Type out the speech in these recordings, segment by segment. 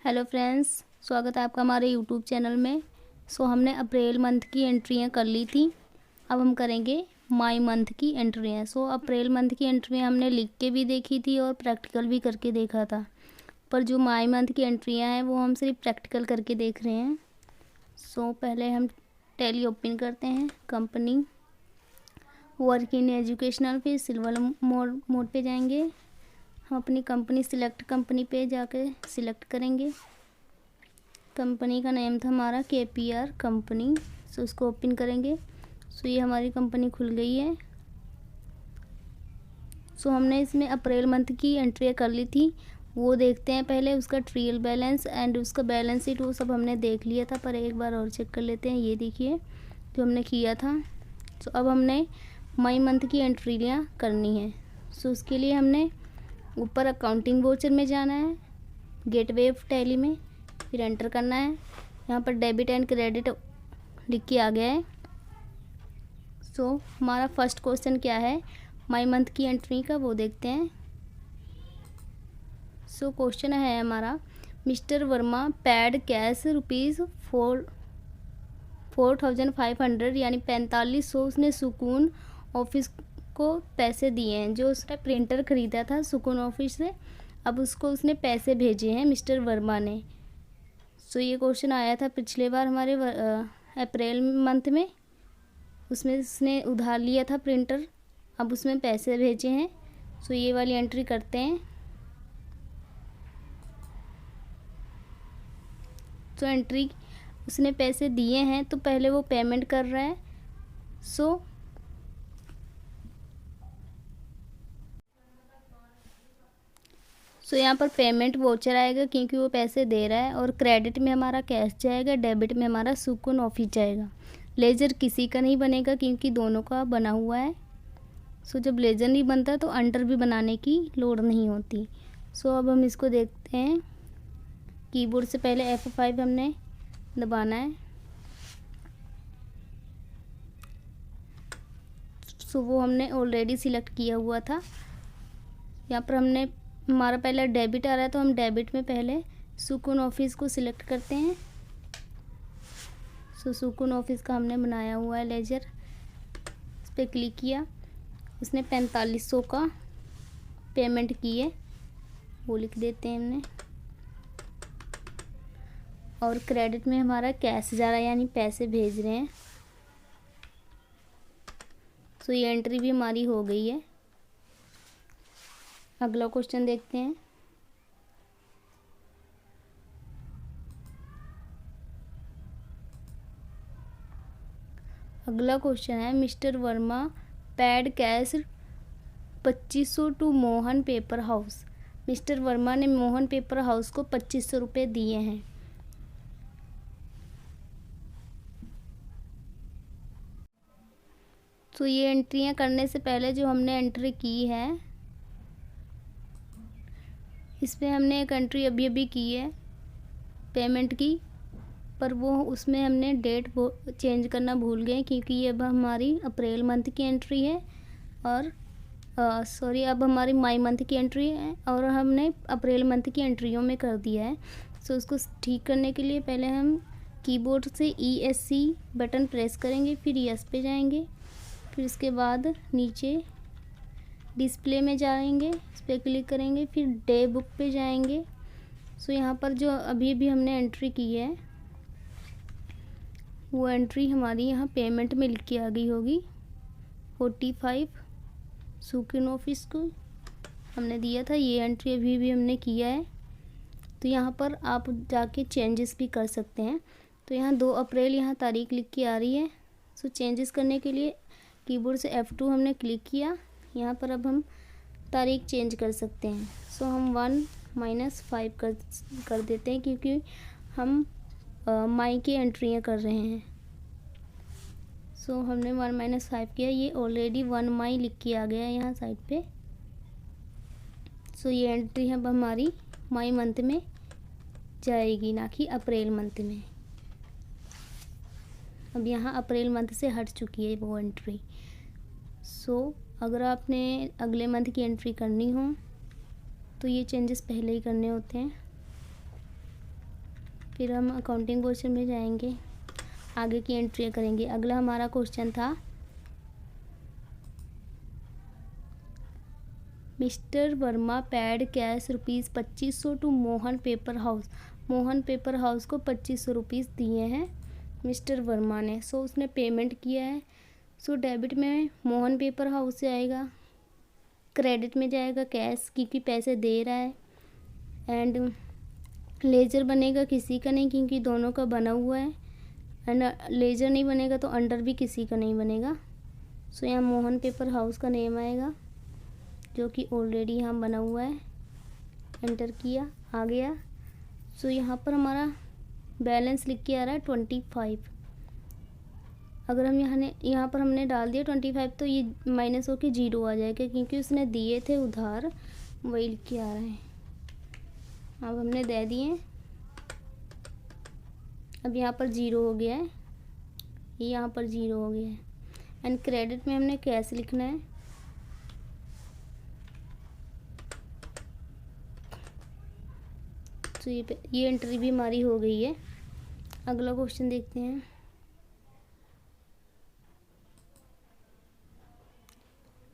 Hello friends, स्वागत है आपका हमारे यूट्यूब चैनल में। हमने अप्रैल मंथ की एंट्रियां कर ली थी। अब हम करेंगे मई मंथ की एंट्रियां। अप्रैल मंथ की एंट्रियां हमने लिख के भी देखी थी और प्रैक्टिकल भी करके देखा था, पर जो मई मंथ की एंट्रियां हैं वो हम सिर्फ प्रैक्टिकल करके देख रहे हैं। पहले हम टैली ओपन करते हैं, कंपनी, वर्क इन एजुकेशनल, फिर सिल्वर मोड पे जाएंगे। हम अपनी कंपनी सिलेक्ट, कंपनी पे जाकर सिलेक्ट करेंगे। कंपनी का नेम था हमारा KPR कंपनी। उसको ओपन करेंगे। ये हमारी कंपनी खुल गई है। हमने इसमें अप्रैल मंथ की एंट्री कर ली थी, वो देखते हैं पहले। उसका ट्रायल बैलेंस एंड उसका बैलेंस शीट वो सब हमने देख लिया था, पर एक बार और चेक कर लेते हैं। ये देखिए जो हमने किया था। अब हमने मई मंथ की एंट्रियाँ करनी है। उसके लिए हमने ऊपर अकाउंटिंग वाउचर में जाना है, गेटवे ऑफ टैली में, फिर एंटर करना है। यहाँ पर डेबिट एंड क्रेडिट लिख के आ गया है। हमारा फर्स्ट क्वेश्चन क्या है मई मंथ की एंट्री का, वो देखते हैं। क्वेश्चन है हमारा, मिस्टर वर्मा पैड कैश ₹4,500 यानी 4500 उसने सुकून ऑफिस को पैसे दिए हैं। जो उसने प्रिंटर ख़रीदा था सुकून ऑफिस से, अब उसको उसने पैसे भेजे हैं मिस्टर वर्मा ने। ये क्वेश्चन आया था पिछले बार हमारे अप्रैल मंथ में। उसमें उसने उधार लिया था प्रिंटर, अब उसमें पैसे भेजे हैं। ये वाली एंट्री करते हैं। एंट्री, उसने पैसे दिए हैं तो पहले वो पेमेंट कर रहा है। यहाँ पर पेमेंट वोचर आएगा क्योंकि वो पैसे दे रहा है, और क्रेडिट में हमारा कैश जाएगा, डेबिट में हमारा सुकून ऑफिस जाएगा। लेजर किसी का नहीं बनेगा क्योंकि दोनों का बना हुआ है। जब लेजर नहीं बनता तो अंडर भी बनाने की लोड नहीं होती। अब हम इसको देखते हैं। कीबोर्ड से पहले F5 हमने दबाना है। वो हमने ऑलरेडी सिलेक्ट किया हुआ था। यहाँ पर हमारा पहला डेबिट आ रहा है तो हम डेबिट में पहले सुकून ऑफिस को सिलेक्ट करते हैं। सुकून ऑफिस का हमने बनाया हुआ है लेजर, इस पर क्लिक किया। उसने 4500 का पेमेंट की है, वो लिख देते हैं हमने। और क्रेडिट में हमारा कैश जा रहा है यानी पैसे भेज रहे हैं। ये एंट्री भी हमारी हो गई है। अगला क्वेश्चन देखते हैं। अगला क्वेश्चन है, mister Verma paid cash 2500 to Mohan paper house. Mister Verma ने मोहन पेपर हाउस को 2500 रुपये दिए हैं। ये एंट्रियां करने से पहले जो हमने एंट्री की है, इसमें हमने एक एंट्री अभी की है पेमेंट की, पर वो उसमें हमने डेट चेंज करना भूल गए क्योंकि ये अब हमारी अप्रैल मंथ की एंट्री है, और अब हमारी मई मंथ की एंट्री है और हमने अप्रैल मंथ की एंट्रियों में कर दिया है। उसको ठीक करने के लिए पहले हम कीबोर्ड से ESC बटन प्रेस करेंगे, फिर यस पे जाएंगे, फिर उसके बाद नीचे डिस्प्ले में जाएंगे, इस पर क्लिक करेंगे, फिर डे बुक पे जाएंगे। यहाँ पर जो अभी हमने एंट्री की है वो एंट्री हमारी यहाँ पेमेंट में लिख के आ गई होगी। 45 सुकून ऑफिस को हमने दिया था, ये एंट्री अभी हमने किया है। तो यहाँ पर आप जाके चेंजेस भी कर सकते हैं। तो यहाँ 2 अप्रैल यहाँ तारीख लिख के आ रही है। चेंजेस करने के लिए कीबोर्ड से F2 हमने क्लिक किया। यहाँ पर अब हम तारीख चेंज कर सकते हैं। हम 1-5 कर देते हैं क्योंकि हम मई की एंट्रियाँ कर रहे हैं। हमने 1-5 किया, ये ऑलरेडी 1 मई लिख के आ गया है यहाँ साइड पे। ये एंट्री अब हमारी मई मंथ में जाएगी, ना कि अप्रैल मंथ में। अब यहाँ अप्रैल मंथ से हट चुकी है वो एंट्री। अगर आपने अगले मंथ की एंट्री करनी हो तो ये चेंजेस पहले ही करने होते हैं। फिर हम अकाउंटिंग पोर्शन में जाएंगे, आगे की एंट्री करेंगे। अगला हमारा क्वेश्चन था mister Verma paid cash ₹2500 to Mohan paper house. Mohan paper house को 2500 रुपीज़ दिए हैं मिस्टर वर्मा ने। सो उसने पेमेंट किया है। सो डेबिट में मोहन पेपर हाउस से आएगा, क्रेडिट में जाएगा कैश क्योंकि पैसे दे रहा है, एंड लेजर बनेगा किसी का नहीं क्योंकि दोनों का बना हुआ है, एंड लेजर नहीं बनेगा तो अंडर भी किसी का नहीं बनेगा। सो यहाँ मोहन पेपर हाउस का नेम आएगा जो कि ऑलरेडी यहाँ बना हुआ है। एंटर किया, आ गया। सो यहाँ पर हमारा बैलेंस लिख के आ रहा है 25। अगर हम यहाँ पर हमने डाल दिया 25 तो ये माइनस होके 0 आ जाएगा क्योंकि उसने दिए थे उधार, वही लिख के आ रहा है। अब हमने दे दिए, अब यहाँ पर 0 हो गया है, यहाँ पर 0 हो गया है। एंड क्रेडिट में हमने कैश लिखना है। तो ये एंट्री भी हमारी हो गई है। अगला क्वेश्चन देखते हैं।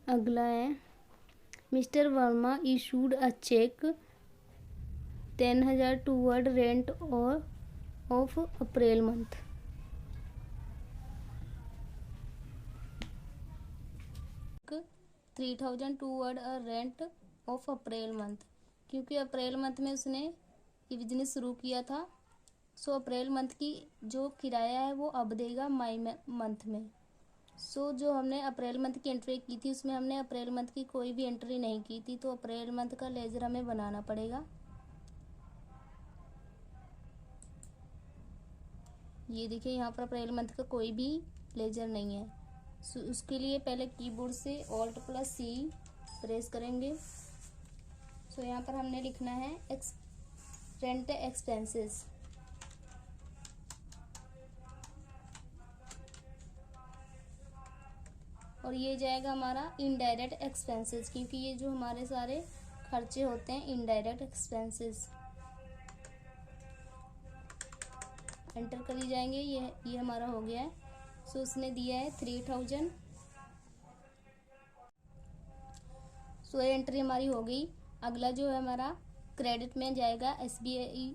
अगला है mister Verma issued a cheque 10,000 toward rent और of April month. $3,000 toward a rent of April month, क्योंकि अप्रैल मंथ में उसने ये बिजनेस शुरू किया था। सो अप्रैल मंथ की जो किराया है वो अब देगा मई मंथ में। सो जो हमने अप्रैल मंथ की एंट्री की थी उसमें हमने अप्रैल मंथ की कोई भी एंट्री नहीं की थी, तो अप्रैल मंथ का लेजर हमें बनाना पड़ेगा। ये देखिए यहाँ पर अप्रैल मंथ का कोई भी लेजर नहीं है। सो उसके लिए पहले कीबोर्ड से Alt+C प्रेस करेंगे। सो यहाँ पर हमने लिखना है रेंट एक्सपेंसेस। और ये जाएगा हमारा इनडायरेक्ट एक्सपेंसेस, क्योंकि ये जो हमारे सारे खर्चे होते हैं इनडायरेक्ट एक्सपेंसेस। एंटर करी जाएंगे। ये हमारा हो गया है। सो उसने दिया है 3,000। सो ये एंट्री हमारी हो गई। अगला जो है हमारा क्रेडिट में जाएगा SBI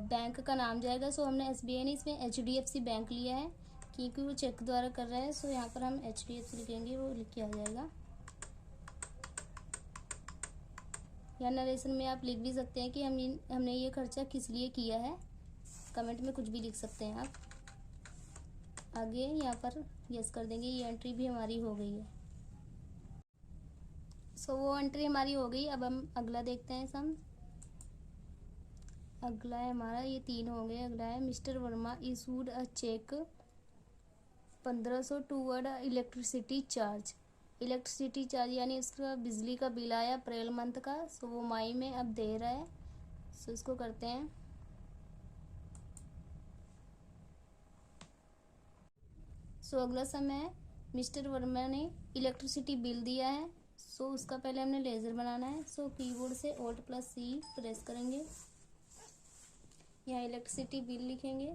बैंक का नाम जाएगा। सो हमने SBI नहीं, इसमें HDFC बैंक लिया है क्योंकि वो चेक द्वारा कर रहा है। सो यहाँ पर हम HDFC लिखेंगे, वो लिख के आ जाएगा। या नरेशन में आप लिख भी सकते हैं कि हमने ये खर्चा किस लिए किया है, कमेंट में कुछ भी लिख सकते हैं आप। आगे यहाँ पर यस कर देंगे। ये एंट्री भी हमारी हो गई है। सो वो एंट्री हमारी हो गई। अब हम अगला देखते हैं सम। अगला है हमारा, ये 3 हो गए। अगला है mister Verma issued a cheque 1500 toward electricity charge. Electricity charge यानी इसका बिजली का बिल आया अप्रैल मंथ का। सो वो मई में अब दे रहा है। सो इसको करते हैं। सो अगला समय है मिस्टर वर्मा ने इलेक्ट्रिसिटी बिल दिया है। सो उसका पहले हमने लेज़र बनाना है। सो कीबोर्ड से Alt+C प्रेस करेंगे, यहाँ इलेक्ट्रिसिटी बिल लिखेंगे।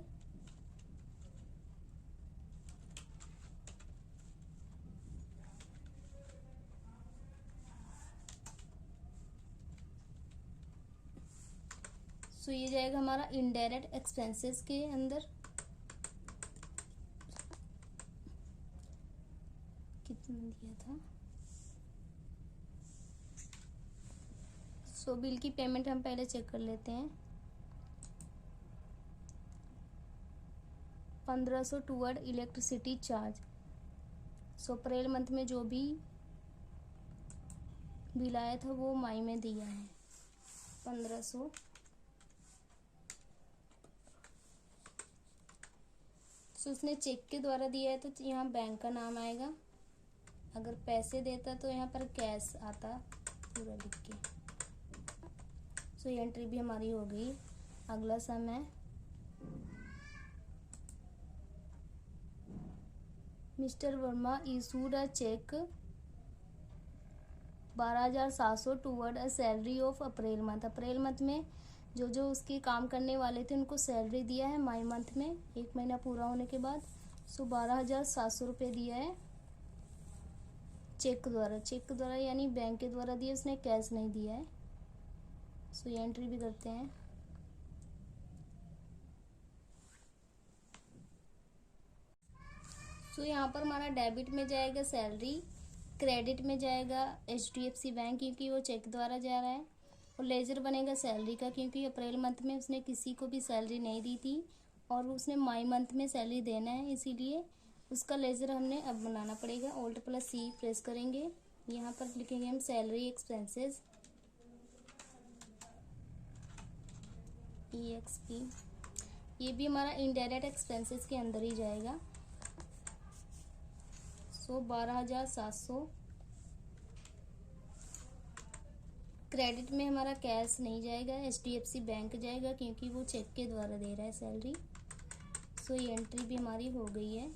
सो ये जाएगा हमारा इनडायरेक्ट एक्सपेंसेस के अंदर। कितना दिया था। सो बिल की पेमेंट हम पहले चेक कर लेते हैं। 1500 टूवर्ड इलेक्ट्रिसिटी चार्ज। सो अप्रैल मंथ में जो भी बिल आया था वो मई में दिया है 1500। सो उसने चेक के द्वारा दिया है तो यहाँ बैंक का नाम आएगा। अगर पैसे देता तो यहाँ पर कैश आता पूरा लिख के। सो ये एंट्री भी हमारी हो गई। अगला सम है mister Verma issued a cheque 12,700 toward a salary of April month. April month में जो जो उसके काम करने वाले थे उनको सैलरी दिया है माई मंथ में 1 महीना पूरा होने के बाद। सो 12,700 रुपये दिया है चेक के द्वारा यानी बैंक के द्वारा दिया, उसने कैश नहीं दिया है। सो ये एंट्री भी करते हैं। सो यहाँ पर हमारा डेबिट में जाएगा सैलरी, क्रेडिट में जाएगा HDFC बैंक क्योंकि वो चेक द्वारा जा रहा है, और लेजर बनेगा सैलरी का क्योंकि अप्रैल मंथ में उसने किसी को भी सैलरी नहीं दी थी और उसने मई मंथ में सैलरी देना है, इसीलिए उसका लेजर हमने अब बनाना पड़ेगा। Alt+C प्रेस करेंगे, यहाँ पर लिखेंगे हम सैलरी एक्सपेंसेस EXP। ये भी हमारा इनडायरेक्ट एक्सपेंसेस के अंदर ही जाएगा। सो 12,700। क्रेडिट में हमारा कैश नहीं जाएगा, HDFC बैंक जाएगा क्योंकि वो चेक के द्वारा दे रहा है सैलरी। सो ये एंट्री भी हमारी हो गई है।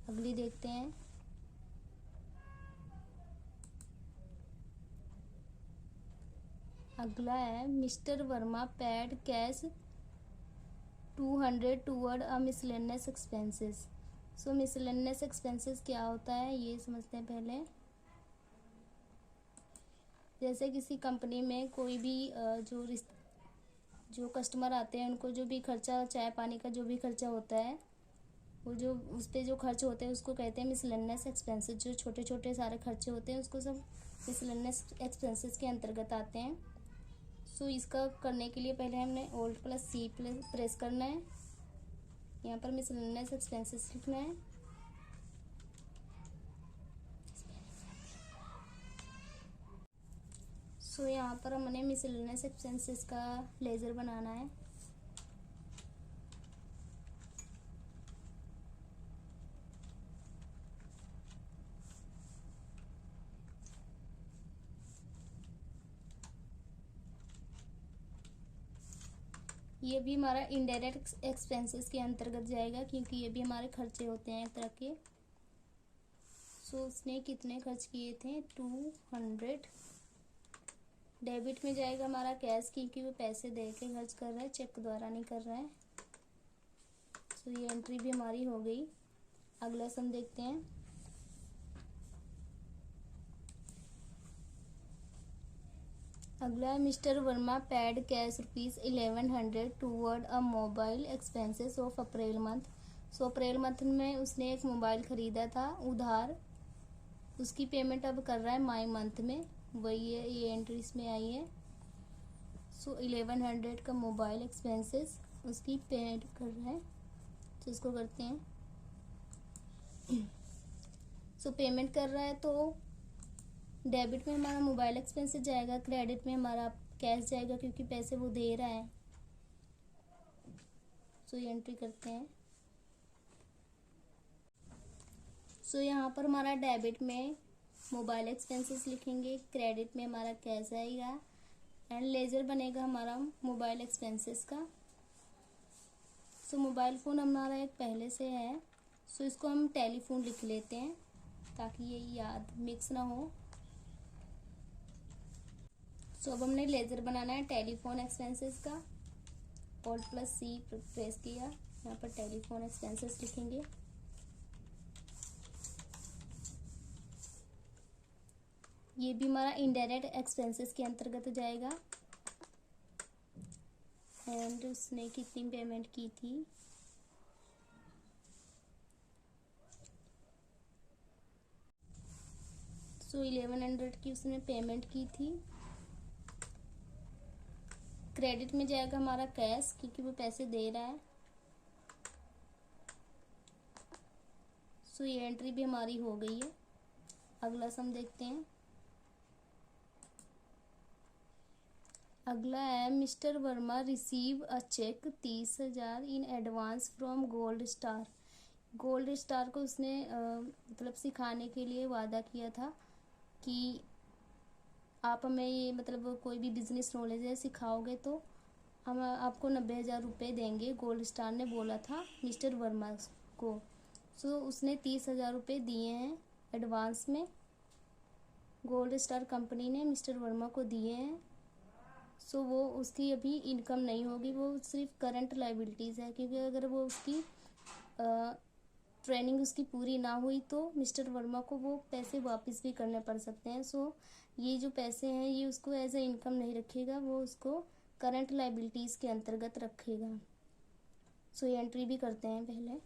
अगली देखते हैं। अगला है mister Verma paid cash 200 toward a miscellaneous expenses. So miscellaneous expenses क्या होता है ये समझते हैं पहले। जैसे किसी कंपनी में कोई भी जो कस्टमर आते हैं उनको जो भी खर्चा, चाय पानी का जो भी खर्चा होता है, वो जो उस पर जो खर्च होते हैं उसको कहते हैं मिसलेनियस एक्सपेंसेस। जो छोटे छोटे सारे खर्चे होते हैं उसको सब मिसलेनियस एक्सपेंसेस के अंतर्गत आते हैं। सो इसका करने के लिए पहले हमने Alt+C प्रेस करना है, यहाँ पर मिसलेनियस एक्सपेंसेस लिखना है। सो यहाँ पर हमने मिसलेनियस एक्सपेंसेस का लेजर बनाना है। ये भी हमारा इनडायरेक्ट एक्सपेंसेस के अंतर्गत जाएगा क्योंकि ये भी हमारे खर्चे होते हैं एक तरह के। सो उसने कितने खर्च किए थे 200। डेबिट में जाएगा हमारा कैश क्योंकि वो पैसे दे के खर्च कर रहा है, चेक द्वारा नहीं कर रहा है। सो ये एंट्री भी हमारी हो गई। अगला सम देखते हैं। अगला है mister Verma paid cash ₹1100 toward a mobile expenses of April month. So April month में उसने एक मोबाइल ख़रीदा था उधार, उसकी पेमेंट अब कर रहा है मई मंथ में, वही है ये एंट्री इसमें आई है। सो 1100 का मोबाइल एक्सपेंसेस उसकी पेमेंट कर रहा है, तो इसको करते हैं। सो पेमेंट कर रहा है तो डेबिट में हमारा मोबाइल एक्सपेंसेस जाएगा, क्रेडिट में हमारा कैश जाएगा क्योंकि पैसे वो दे रहा है। सो ये एंट्री करते हैं। सो यहाँ पर हमारा डेबिट में मोबाइल एक्सपेंसेस लिखेंगे, क्रेडिट में हमारा कैश आएगा एंड लेजर बनेगा हमारा मोबाइल एक्सपेंसेस का। सो मोबाइल फ़ोन हमारा एक पहले से है, सो इसको हम टेलीफोन लिख लेते हैं ताकि ये याद मिक्स ना हो। सो अब हमने लेजर बनाना है टेलीफोन एक्सपेंसेस का। Alt+C प्रेस किया, यहाँ पर टेलीफोन एक्सपेंसेस लिखेंगे। ये भी हमारा इनडायरेक्ट एक्सपेंसेस के अंतर्गत जाएगा। एंड उसने कितनी पेमेंट की थी, सो 1100 की उसने पेमेंट की थी। क्रेडिट में जाएगा हमारा कैश क्योंकि वो पैसे दे रहा है। सो ये एंट्री भी हमारी हो गई है। अगला सम देखते हैं। अगला है mister Verma receive a cheque 30,000 in advance from Gold Star. Gold Star को उसने मतलब सिखाने के लिए वादा किया था कि आप हमें ये मतलब कोई भी बिजनेस नॉलेज है सिखाओगे तो हम आपको 90,000 रुपये देंगे, गोल्ड स्टार ने बोला था मिस्टर वर्मा को। सो उसने 30,000 रुपये दिए हैं एडवांस में, गोल्ड स्टार कंपनी ने मिस्टर वर्मा को दिए हैं। सो वो उसकी अभी इनकम नहीं होगी, वो सिर्फ करंट लाइबिलिटीज़ है, क्योंकि अगर वो उसकी ट्रेनिंग उसकी पूरी ना हुई तो मिस्टर वर्मा को वो पैसे वापस भी करने पड़ सकते हैं। सो ये जो पैसे हैं ये उसको एज ए इनकम नहीं रखेगा, वो उसको करंट लाइबिलिटीज़ के अंतर्गत रखेगा। सो ये एंट्री भी करते हैं पहले।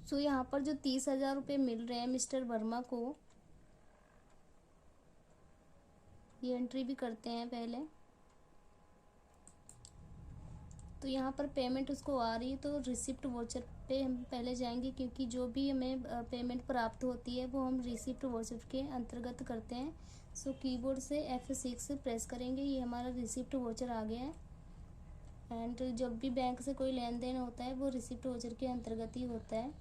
सो यहाँ पर जो 30,000 रुपये मिल रहे हैं मिस्टर वर्मा को, ये एंट्री भी करते हैं पहले। तो यहाँ पर पेमेंट उसको आ रही है, तो रिसिप्ट वोचर पे हम पहले जाएंगे, क्योंकि जो भी हमें पेमेंट प्राप्त होती है वो हम रिसिप्ट वोचर के अंतर्गत करते हैं। सो कीबोर्ड से F6 प्रेस करेंगे, ये हमारा रिसिप्ट वोचर आ गया है। एंड जब भी बैंक से कोई लेन देन होता है वो रिसिप्ट वोचर के अंतर्गत ही होता है।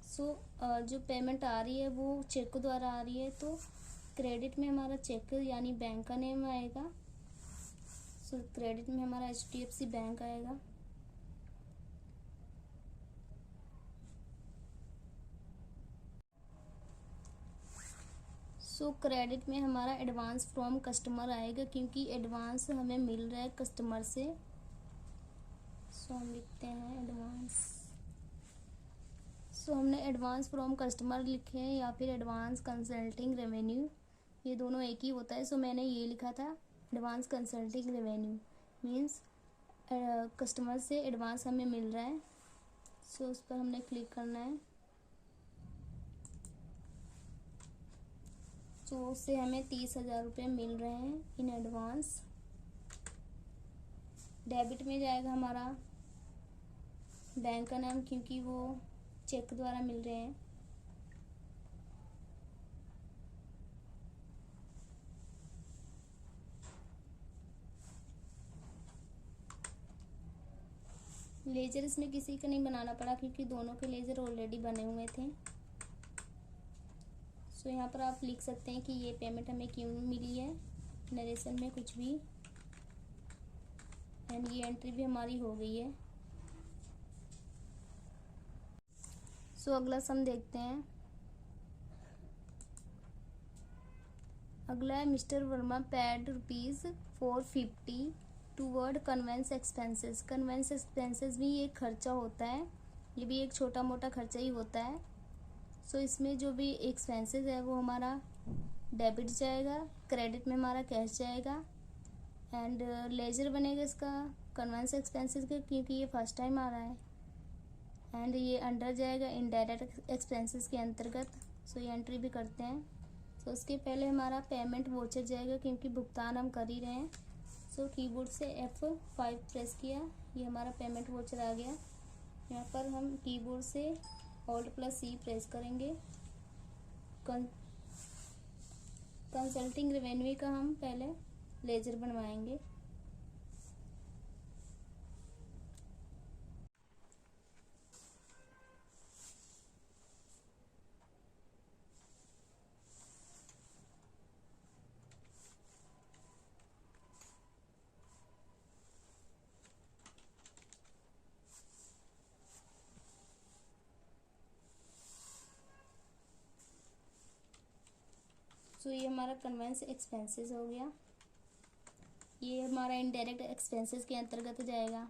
सो जो पेमेंट आ रही है वो चेक द्वारा आ रही है, तो क्रेडिट में हमारा चेक यानी बैंक का नेम आएगा। सो क्रेडिट में हमारा HDFC बैंक आएगा। सो क्रेडिट में हमारा एडवांस फ्रॉम कस्टमर आएगा, क्योंकि एडवांस हमें मिल रहा है कस्टमर से। सो हम लिखते हैं एडवांस। सो हमने एडवांस फ्रॉम कस्टमर लिखे हैं या फिर एडवांस कंसल्टिंग रेवेन्यू, ये दोनों एक ही होता है। सो मैंने ये लिखा था advance consulting revenue, means customer से एडवांस हमें मिल रहा है। सो उस पर हमने क्लिक करना है। तो उससे हमें 30,000 रुपये मिल रहे हैं इन एडवांस। डेबिट में जाएगा हमारा बैंक का नाम, क्योंकि वो चेक द्वारा मिल रहे हैं। लेजर इसमें किसी का नहीं बनाना पड़ा, क्योंकि दोनों के लेजर ऑलरेडी बने हुए थे। सो यहाँ पर आप लिख सकते हैं कि ये पेमेंट हमें क्यों मिली है, नरेशन में कुछ भी। एंड ये एंट्री भी हमारी हो गई है। सो अगला सम देखते हैं। अगला है mister Verma paid ₹450 toward conveyance expenses. Conveyance expenses भी एक खर्चा होता है, ये भी एक छोटा मोटा खर्चा ही होता है। सो इसमें जो भी एक्सपेंसेस है वो हमारा डेबिट जाएगा, क्रेडिट में हमारा कैश जाएगा। एंड लेजर बनेगा इसका कन्वेंस एक्सपेंसेस का, क्योंकि ये फर्स्ट टाइम आ रहा है। एंड ये अंडर जाएगा इनडायरेक्ट एक्सपेंसेस के अंतर्गत। सो ये एंट्री भी करते हैं। सो उसके पहले हमारा पेमेंट वोचर जाएगा, क्योंकि भुगतान हम कर ही रहे हैं। सो कीबोर्ड से F5 प्रेस किया, ये हमारा पेमेंट वोचर आ गया। यहाँ पर हम कीबोर्ड से Alt+C प्रेस करेंगे। कंसल्टिंग रेवेन्यू का हम पहले लेजर बनवाएंगे। सो ये हमारा कन्वेंस एक्सपेंसेस हो गया, ये हमारा इनडायरेक्ट एक्सपेंसेस के अंतर्गत जाएगा।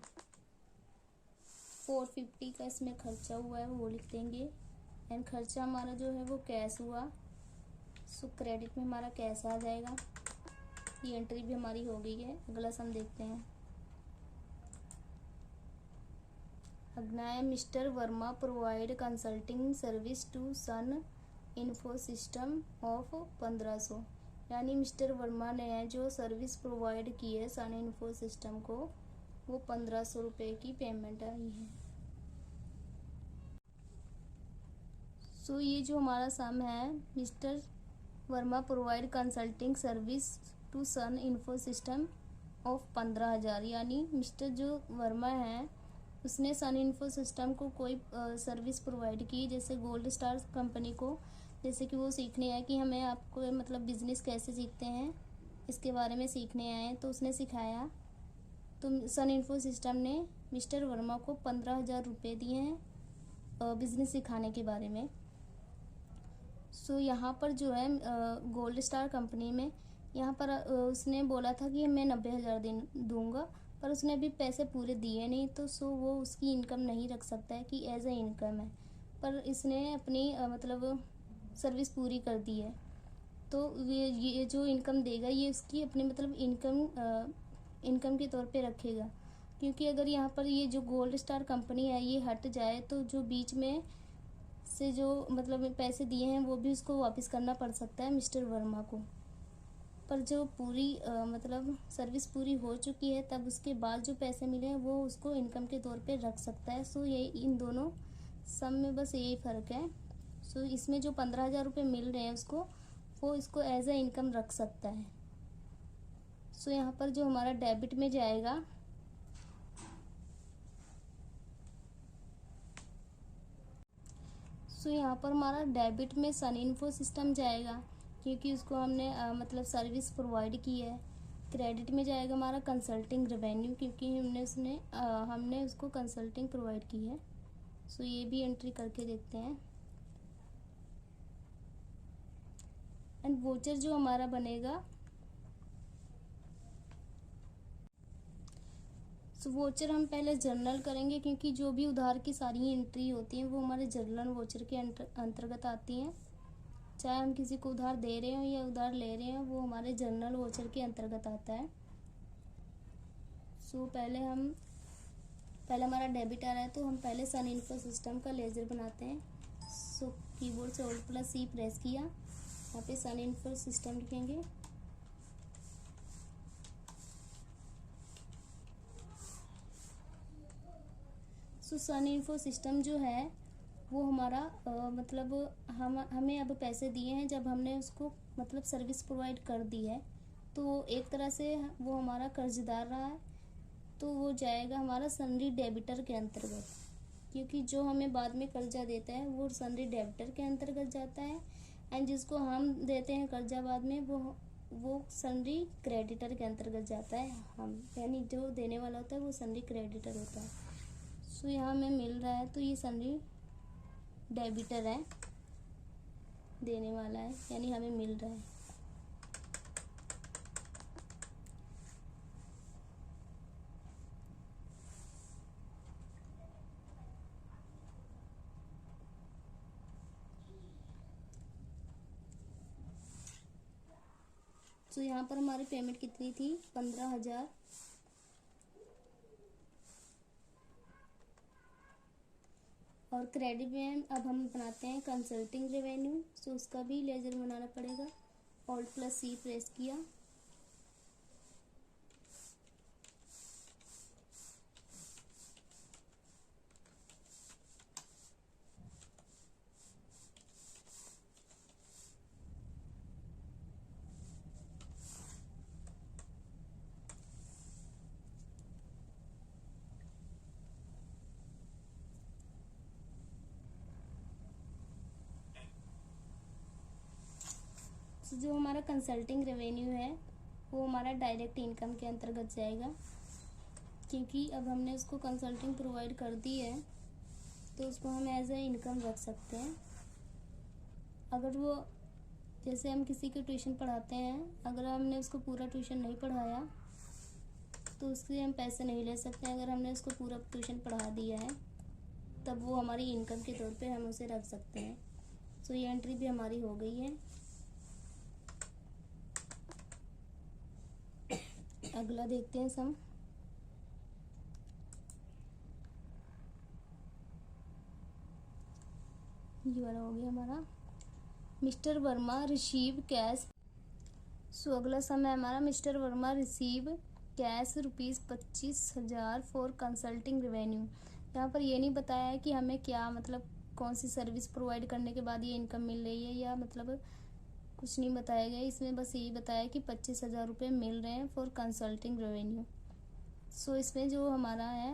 450 का इसमें खर्चा हुआ है वो लिख देंगे। एंड खर्चा हमारा जो है वो कैश हुआ। सो क्रेडिट में हमारा कैश आ जाएगा। ये एंट्री भी हमारी हो गई है। अगला सम देखते हैं। अगला है mister Verma provide consulting service to Sun Info System of 1500, यानी मिस्टर वर्मा ने जो सर्विस प्रोवाइड की है सन इन्फो सिस्टम को, वो 1500 रुपये की पेमेंट आई है। सो ये जो हमारा सम है mister Verma provide consulting service to Sun Info System of 15,000, यानी मिस्टर जो वर्मा है उसने सन इन्फो सिस्टम को कोई सर्विस प्रोवाइड की, जैसे गोल्ड स्टार कंपनी को, जैसे कि वो सीखने आए कि हमें आपको मतलब बिजनेस कैसे सीखते हैं इसके बारे में सीखने आए, तो उसने सिखाया। तो सन इन्फो सिस्टम ने मिस्टर वर्मा को 15,000 रुपये दिए हैं बिजनेस सिखाने के बारे में। सो यहाँ पर जो है गोल्ड स्टार कंपनी में यहाँ पर उसने बोला था कि मैं 90,000 दूंगा, पर उसने अभी पैसे पूरे दिए नहीं, तो सो वो उसकी इनकम नहीं रख सकता है कि एज ए इनकम है। पर इसने अपनी मतलब सर्विस पूरी कर दी है, तो ये जो इनकम देगा ये उसकी अपनी मतलब इनकम के तौर पे रखेगा। क्योंकि अगर यहाँ पर ये जो गोल्ड स्टार कंपनी है ये हट जाए तो जो बीच में से जो मतलब पैसे दिए हैं वो भी उसको वापस करना पड़ सकता है मिस्टर वर्मा को। पर जो पूरी मतलब सर्विस पूरी हो चुकी है तब उसके बाद जो पैसे मिले हैं वो उसको इनकम के तौर पे रख सकता है। सो ये इन दोनों सब में बस यही फ़र्क है। सो इसमें जो 15,000 रुपये मिल रहे हैं उसको वो इसको एज ए इनकम रख सकता है। सो यहाँ पर जो हमारा डेबिट में जाएगा सो यहाँ पर हमारा डेबिट में सन इन्फो सिस्टम जाएगा, क्योंकि उसको हमने मतलब सर्विस प्रोवाइड की है। क्रेडिट में जाएगा हमारा कंसल्टिंग रेवेन्यू, क्योंकि हमने उसको कंसल्टिंग प्रोवाइड की है। सो ये भी एंट्री करके देखते हैं। एंड वोचर जो हमारा बनेगा, सो वोचर हम पहले जर्नल करेंगे, क्योंकि जो भी उधार की सारी एंट्री होती हैं वो हमारे जर्नल वोचर के अंतर्गत आती हैं। चाहे हम किसी को उधार दे रहे हो या उधार ले रहे हैं वो हमारे जर्नल वोचर के अंतर्गत आता है। सो पहले हमारा डेबिट आ रहा है तो हम पहले सन इन्फो सिस्टम का लेजर बनाते हैं। सो कीबोर्ड से Alt+C प्रेस किया, यहाँ पे सन इन्फो सिस्टम लिखेंगे। सो सन इन्फो सिस्टम जो है वो हमारा मतलब हमें अब पैसे दिए हैं जब हमने उसको मतलब सर्विस प्रोवाइड कर दी है, तो एक तरह से वो हमारा कर्जदार रहा है, तो वो जाएगा हमारा सनरी डेबिटर के अंतर्गत। क्योंकि जो हमें बाद में कर्जा देता है वो सनरी डेबिटर के अंतर्गत जाता है, एंड जिसको हम देते हैं कर्जा बाद में वो सनरी क्रेडिटर के अंतर्गत जाता है। हम यानी जो देने वाला होता है वो सनरी क्रेडिटर होता है। सो यहाँ हमें मिल रहा है तो ये सनरी डेबिटर है, देने वाला है यानी हमें मिल रहा है। तो यहाँ पर हमारी पेमेंट कितनी थी, 15,000। और क्रेडिट में अब हम बनाते हैं कंसल्टिंग रेवेन्यू, सो उसका भी लेजर बनाना पड़ेगा। Alt+C प्रेस किया, तो जो हमारा कंसल्टिंग रेवेन्यू है वो हमारा डायरेक्ट इनकम के अंतर्गत जाएगा, क्योंकि अब हमने उसको कंसल्टिंग प्रोवाइड कर दी है तो उसको हम एज ए इनकम रख सकते हैं। अगर वो जैसे हम किसी को ट्यूशन पढ़ाते हैं, अगर हमने उसको पूरा ट्यूशन नहीं पढ़ाया तो उससे हम पैसे नहीं ले सकते। अगर हमने उसको पूरा ट्यूशन पढ़ा दिया है तब वो हमारी इनकम के तौर पे हम उसे रख सकते हैं। सो ये एंट्री भी हमारी हो गई है। अगला देखते हैं सम। ये वाला हो गया हमारा, मिस्टर वर्मा रिसीव कैश। सो अगला सम है हमारा, mister Verma receive cash ₹25,000 for consulting revenue. यहाँ पर ये नहीं बताया है कि हमें क्या मतलब कौन सी सर्विस प्रोवाइड करने के बाद ये इनकम मिल रही है, या मतलब कुछ नहीं बताया गया। इसमें बस यही बताया कि 25,000 रुपये मिल रहे हैं फॉर कंसल्टिंग रेवेन्यू। सो इसमें जो हमारा है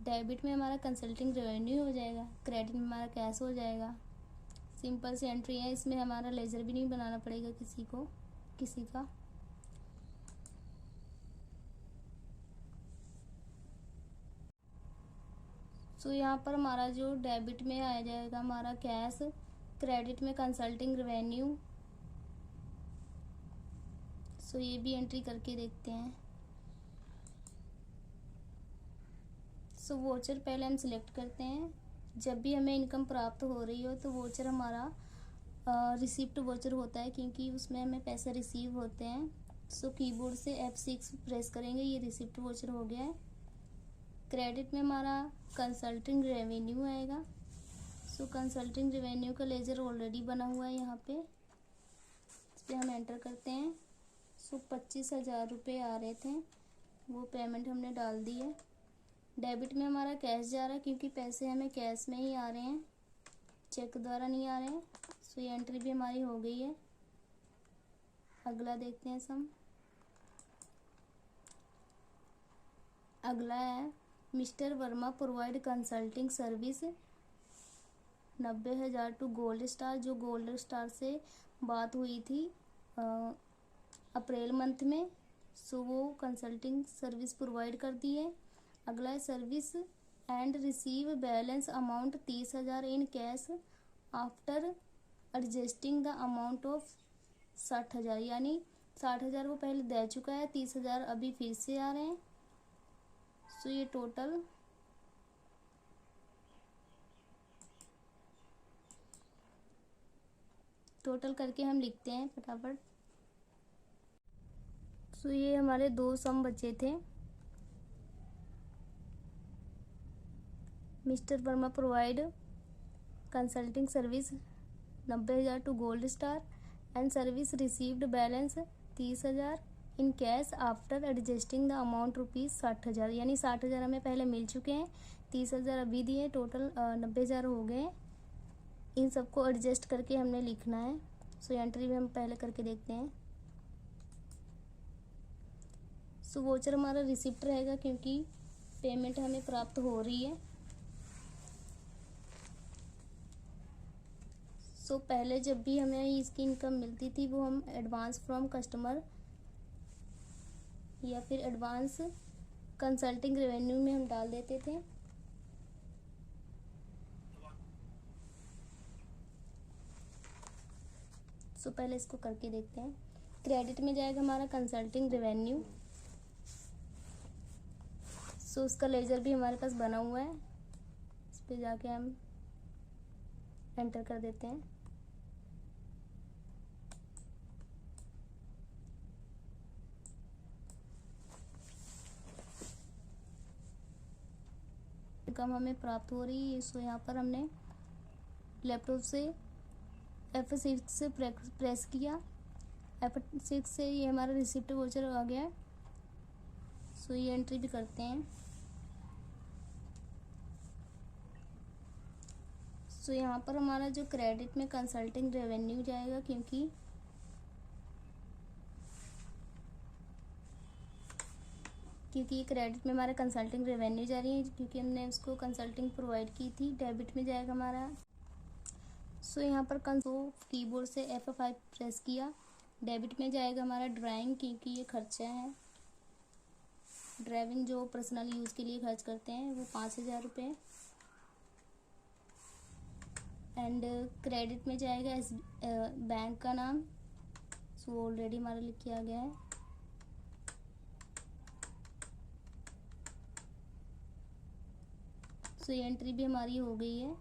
डेबिट में हमारा कंसल्टिंग रेवेन्यू हो जाएगा, क्रेडिट में हमारा कैश हो जाएगा। सिंपल सी एंट्री है, इसमें हमारा लेजर भी नहीं बनाना पड़ेगा किसी का। सो यहाँ पर हमारा जो डेबिट में आ जाएगा हमारा कैश, क्रेडिट में कंसल्टिंग रेवेन्यू, सो ये भी एंट्री करके देखते हैं। सो वोचर पहले हम सिलेक्ट करते हैं। जब भी हमें इनकम प्राप्त हो रही हो तो वोचर हमारा रिसिप्ट वोचर होता है, क्योंकि उसमें हमें पैसे रिसीव होते हैं। सो कीबोर्ड से F6 प्रेस करेंगे, ये रिसिप्ट वोचर हो गया है। क्रेडिट में हमारा कंसल्टिंग रेवेन्यू आएगा। सो कंसल्टिंग रेवेन्यू का लेजर ऑलरेडी बना हुआ है यहाँ पे, इस पर हम एंटर करते हैं। सो 25,000 रुपये आ रहे थे, वो पेमेंट हमने डाल दी है। डेबिट में हमारा कैश जा रहा है, क्योंकि पैसे हमें कैश में ही आ रहे हैं, चेक द्वारा नहीं आ रहे हैं। सो ये एंट्री भी हमारी हो गई है। अगला देखते हैं सम। अगला है mister Verma provide consulting service 90,000 to Gold Star. जो गोल्ड स्टार से बात हुई थी अप्रैल मंथ में, सो वो कंसल्टिंग सर्विस प्रोवाइड कर दी है। अगला है service and receive balance amount 30,000 in cash after adjusting the amount of 60,000, यानी 60,000 वो पहले दे चुका है, 30,000 अभी फिर से आ रहे हैं। सो ये टोटल करके हम लिखते हैं फटाफट। सो ये हमारे 2 सम बचे थे। Mister Verma provide consulting service 90,000 to Gold Star and service received balance 30,000 in cash after adjusting the amount ₹60,000, यानी 60,000 हमें पहले मिल चुके हैं, 30,000 अभी दिए, टोटल 90,000 हो गए। इन सबको एडजस्ट करके हमने लिखना है। सो एंट्री भी हम पहले करके देखते हैं। सो वोचर हमारा रिसिप्ट रहेगा, क्योंकि पेमेंट हमें प्राप्त हो रही है। सो पहले जब भी हमें इसकी इनकम मिलती थी वो हम एडवांस फ्रॉम कस्टमर या फिर एडवांस कंसल्टिंग रेवेन्यू में हम डाल देते थे। सो पहले इसको करके देखते हैं। क्रेडिट में जाएगा हमारा कंसल्टिंग रेवेन्यू, सो उसका लेजर भी हमारे पास बना हुआ है, इस पर जाके हम एंटर कर देते हैं। इनकम हमें प्राप्त हो रही है। सो यहाँ पर हमने लैपटॉप से F6 से प्रेस किया, F6 से ये हमारा रिसिप्ट वोचर आ गया। सो ये एंट्री भी करते हैं। सो यहाँ पर हमारा जो क्रेडिट में कंसल्टिंग रेवेन्यू जाएगा, क्योंकि क्रेडिट में हमारा कंसल्टिंग रेवेन्यू जा रही है, क्योंकि हमने उसको कंसल्टिंग प्रोवाइड की थी। डेबिट में जाएगा हमारा। सो यहाँ पर कीबोर्ड से F5 प्रेस किया। डेबिट में जाएगा हमारा ड्राइंग, क्योंकि ये खर्चा है, ड्राइविंग जो पर्सनल यूज़ के लिए खर्च करते हैं, वो 5,000 रुपये। एंड क्रेडिट में जाएगा बैंक का नाम, सो ऑलरेडी हमारा लिख किया गया है। सो ये एंट्री भी हमारी हो गई है।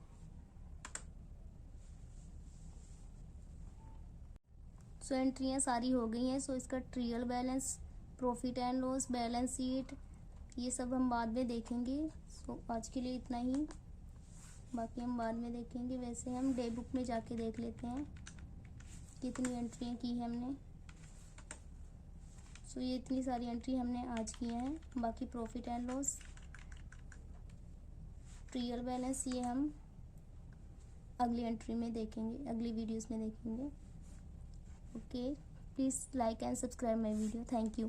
सो एंट्रियाँ सारी हो गई हैं। सो इसका trial balance, profit and loss, balance sheet, ये सब हम बाद में देखेंगे। सो आज के लिए इतना ही, बाकी हम बाद में देखेंगे। वैसे हम डे बुक में जाके देख लेते हैं कितनी एंट्रियाँ की है हमने। सो ये इतनी सारी एंट्री हमने आज की हैं। बाकी profit and loss, trial balance, ये हम अगली एंट्री में देखेंगे, अगली वीडियोस में देखेंगे। Okay, please like and subscribe my video. Thank you.